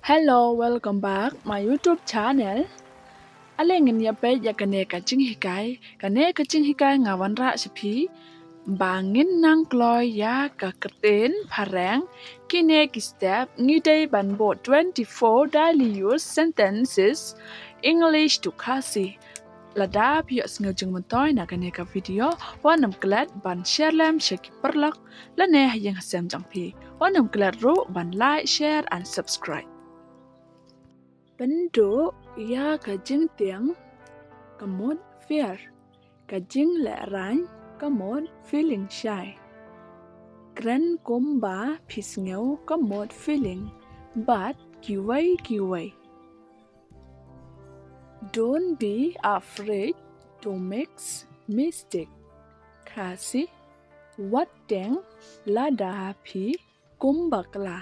Hello, welcome back my YouTube channel. Alengin ya pe ya kane kaching hikai ngawan ra sepi bangin nang kloy ya ka kerten pareng kine ki step ngidei banbo 24 daily use sentences English to Kasi. Lada pio ngajeng mentoy na kane ka video wanam klat ban share lam shaki perlak lane hayang hasam jangpi wanam klat ru ban like share and subscribe. Bendu ya kajing tiang kamot fear kajing le rang kamot feeling shy kren kumba pisngeu kamot feeling but kiway don't be afraid to make mistake kasi wat teng lada pi kumbakla.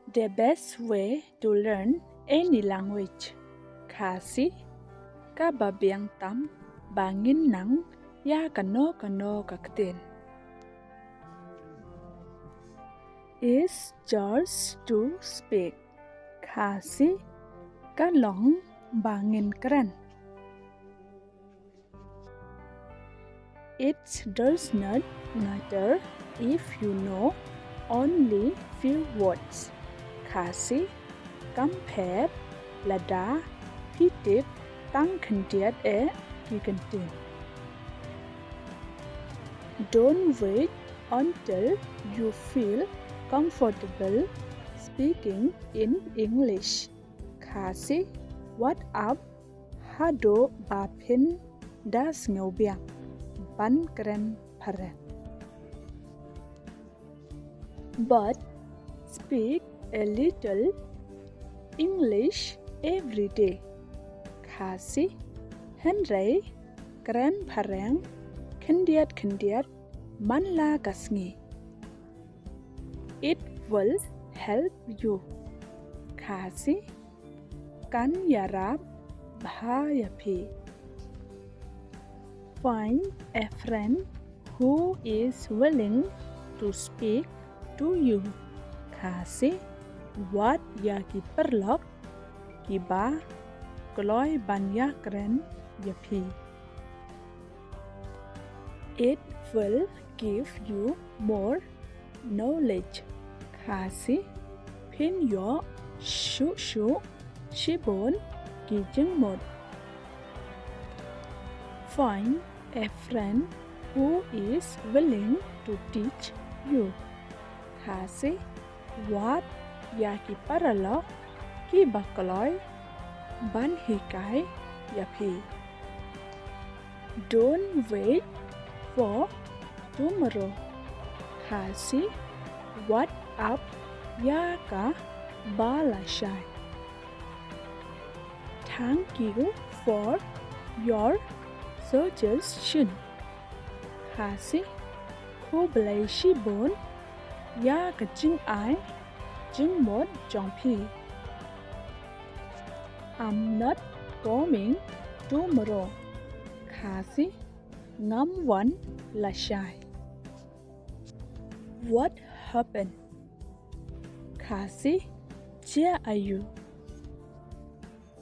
The best way to learn any language. Kasi kababiang tam bangin nang ya kano kaktin. Is yours to speak. Kasi kalong bangin keren. It does not matter if you know only few words. Kasi compare lada hitip tang khandiat e kikantin. Don't wait until you feel comfortable speaking in English. Kasi what up hado bapin das ngaubiang ban keren paren. But speak a little English every day. Kasi henry keren pareng kendiat manla kasngi. It will help you. Kasi kan yarab bhayapi. Find a friend who is willing to speak to you. Kasi what ya ki perlok ki ba kloy ban ya keren yapi. It will give you more knowledge. Kasi pin yo shu shibon ki jengmod. Find a friend who is willing to teach you. Kasi what ya ki paralok ki bakaloy ban hikai yapi. Don't wait for tomorrow. Kasi what up ya ka balashai. Thank you for your suggestion. Kasi kublai shibon ya kajing ai jing mod jongpi. I'm not coming tomorrow. Kasi ngam wan lashai. What happened? Kasi where are you?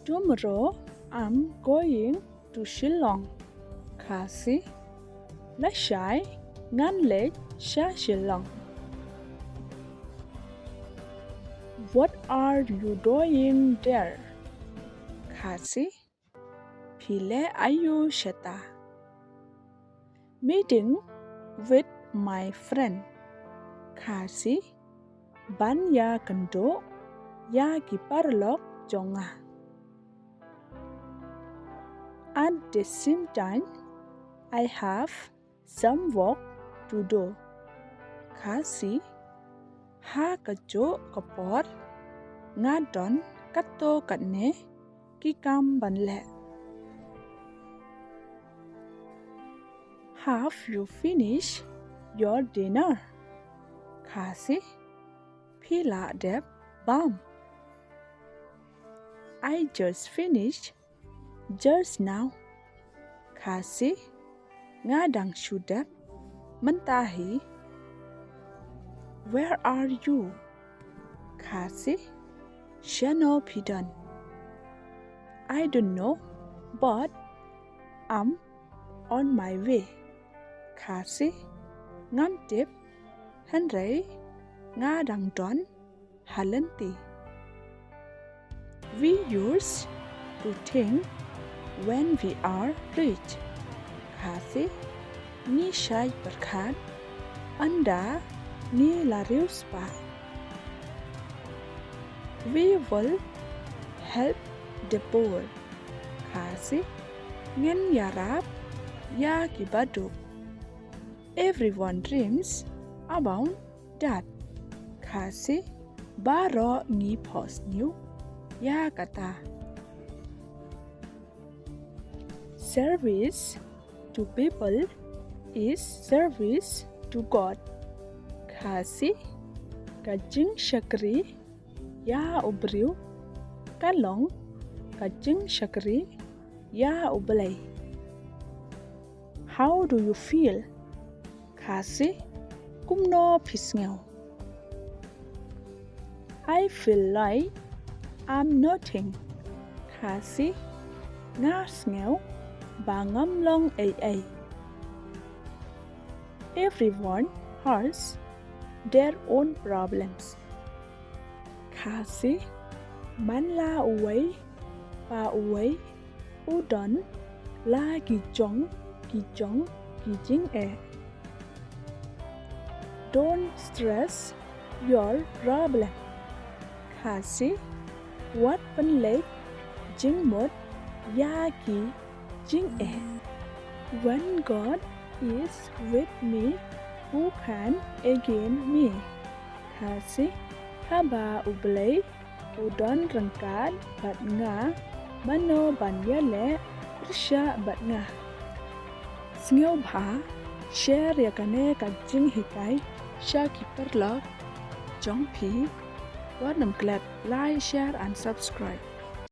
Tomorrow I'm going to Shillong. Kasi lashai ngan lech sha Shillong. What are you doing there? Kasi pile ayu shata. Meeting with my friend. Kasi ban ya kendo ya kiparlok jonga. At the same time, I have some work to do. Kasi ha kajo kapor ngadon kato katne kikam banle. Have you finished your dinner? Kasi pila dep bam. I just finished just now. Kasi ngadang syudap mentahi. Where are you? Kasi Shano Pidan. I don't know, but I'm on my way. Kasi Ngam Tip Henry Nga Dang Don Halanti. We used to think when we are rich. Kasi Ni Shai Berkhat Anda Ni Larius Pa. We will help the poor. Kasi Ngen Yarab Ya Kibadu. Everyone dreams about that. Kasi Baro Ngi Post New Ya Kata. Service to people is service to God. Kasi Kajing Shakri Ya Ubriu Kalong Kajing Shakri Ya Ublay. How do you feel? Kasi Kumno Pisngel. I feel like I'm nothing. Kasi Ngasngel Bangam Long AA. Everyone has their own problems. Kasi Manla away Pa away Udon La Gijong Gijing E. Don't stress your problem. Kasi Wat Penlek Jing Mot Ya Ki Jing E. When God is with me, who can against me? Kasi Haba Ublay Udon Rangkad Bat Nga Mano Banyale Risha Bat Nga. Sngew Bha Share Yakane Kajing Hikai Sha Kiperlok Jong Pi. What I'm glad, like, share and subscribe.